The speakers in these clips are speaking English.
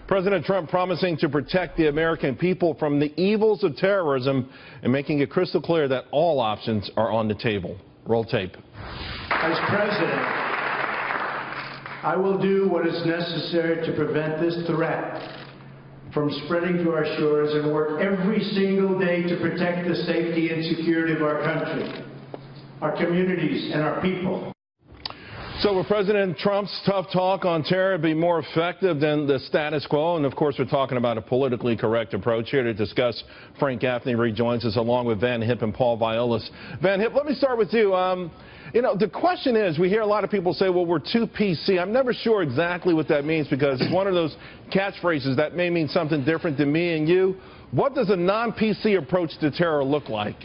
President Trump promising to protect the American people from the evils of terrorism and making it crystal clear that all options are on the table. Roll tape. As president, I will do what is necessary to prevent this threat from spreading to our shores and work every single day to protect the safety and security of our country, our communities, and our people. So will President Trump's tough talk on terror be more effective than the status quo? And, of course, we're talking about a politically correct approach here to discuss. Frank Gaffney rejoins us along with Van Hipp and Paul Viollis. Van Hipp, let me start with you. You know, the question is, we hear a lot of people say, well, we're too PC. I'm never sure exactly what that means because it's one of those catchphrases that may mean something different to me and you. What does a non-PC approach to terror look like?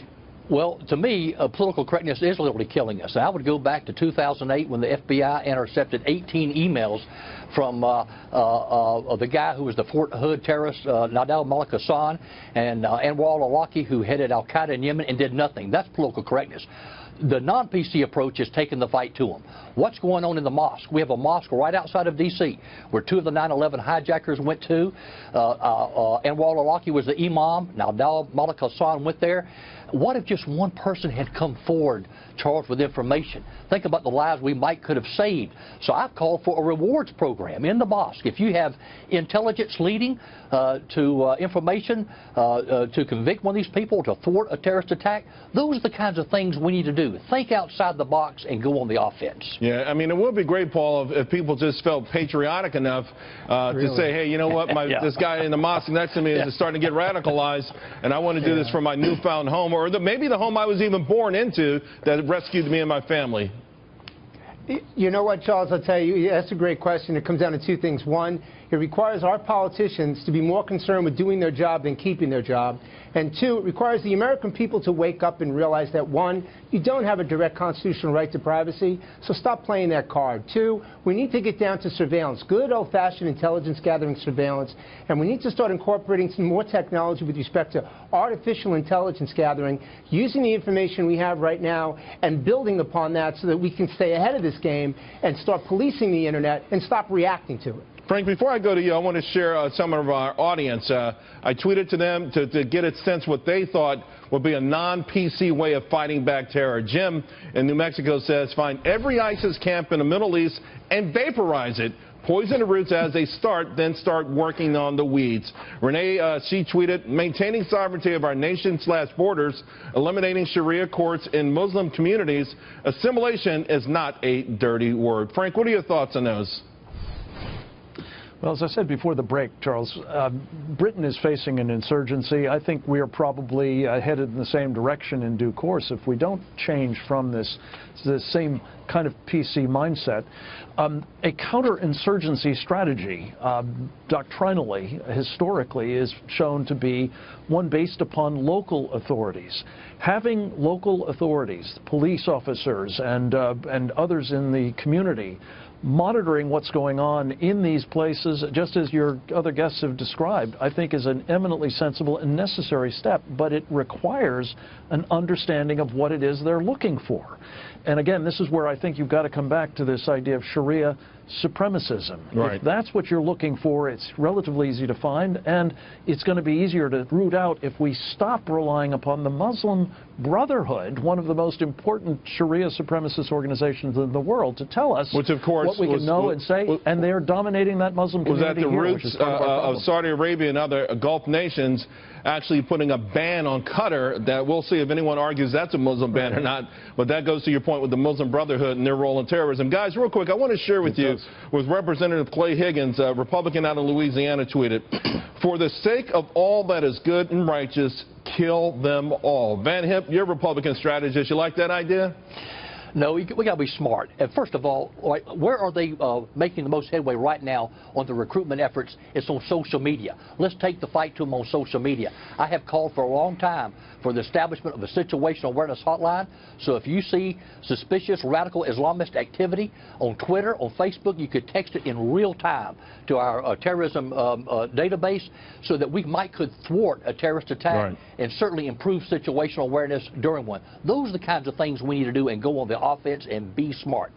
Well, to me, political correctness is literally killing us. And I would go back to 2008 when the FBI intercepted 18 emails from the guy who was the Fort Hood terrorist, Nadal Malik Hassan, and Anwar al-Awlaki, who headed al-Qaeda in Yemen and did nothing. That's political correctness. The non-PC approach is taking the fight to them. What's going on in the mosque? We have a mosque right outside of D.C. where two of the 9/11 hijackers went to. Anwar al-Awlaki was the imam. Nadal Malik Hassan went there. What if just one person had come forward charged with information? Think about the lives we could have saved. So I've called for a rewards program in the mosque. If you have intelligence leading to information to convict one of these people, to thwart a terrorist attack, those are the kinds of things we need to do. Think outside the box and go on the offense. Yeah, I mean, it would be great, Paul, if people just felt patriotic enough to say, hey, you know what, this guy in the mosque next to me is starting to get radicalized, and I want to do this for my newfound home, or maybe the home I was even born into that rescued me and my family. You know what, Charles, I'll tell you, that's a great question. It comes down to two things. One, it requires our politicians to be more concerned with doing their job than keeping their job. And two, it requires the American people to wake up and realize that, one, you don't have a direct constitutional right to privacy, so stop playing that card. Two, we need to get down to surveillance, good old-fashioned intelligence gathering surveillance, and we need to start incorporating some more technology with respect to artificial intelligence gathering, using the information we have right now and building upon that so that we can stay ahead of this game and start policing the internet and stop reacting to it. Frank, before I go to you, I want to share some of our audience. I tweeted to them to get a sense what they thought would be a non-PC way of fighting back terror. Jim in New Mexico says, find every ISIS camp in the Middle East and vaporize it. Poison the roots as they start, then start working on the weeds. Renee, she tweeted, maintaining sovereignty of our nation/borders, eliminating Sharia courts in Muslim communities. Assimilation is not a dirty word. Frank, what are your thoughts on those? Well, as I said before the break, Charles, Britain is facing an insurgency. I think we are probably headed in the same direction in due course if we don't change from this same kind of PC mindset. A counterinsurgency strategy, doctrinally, historically, is shown to be one based upon local authorities. Having local authorities, police officers and others in the community, monitoring what's going on in these places, just as your other guests have described, I think is an eminently sensible and necessary step, but it requires an understanding of what it is they're looking for. And again, this is where I think you've got to come back to this idea of Sharia supremacism. Right. If that's what you're looking for, it's relatively easy to find, and it's going to be easier to root out if we stop relying upon the Muslim Brotherhood, one of the most important Sharia supremacist organizations in the world, to tell us what we can know and say, and they're dominating that Muslim community. Was that the roots of Saudi Arabia and other Gulf nations actually putting a ban on Qatar that we'll see if anyone argues that's a Muslim ban or not, but that goes to your point with the Muslim Brotherhood and their role in terrorism. Guys, real quick, I want to share with you with Representative Clay Higgins, a Republican out of Louisiana, tweeted, for the sake of all that is good and righteous, kill them all. Van Hipp, you're a Republican strategist. You like that idea? No, we got to be smart. And first of all, where are they making the most headway right now on the recruitment efforts? It's on social media. Let's take the fight to them on social media. I have called for a long time for the establishment of a situational awareness hotline. So if you see suspicious radical Islamist activity on Twitter, on Facebook, you could text it in real time to our terrorism database so that we could thwart a terrorist attack and certainly improve situational awareness during one. Those are the kinds of things we need to do and go on the offense and be smart.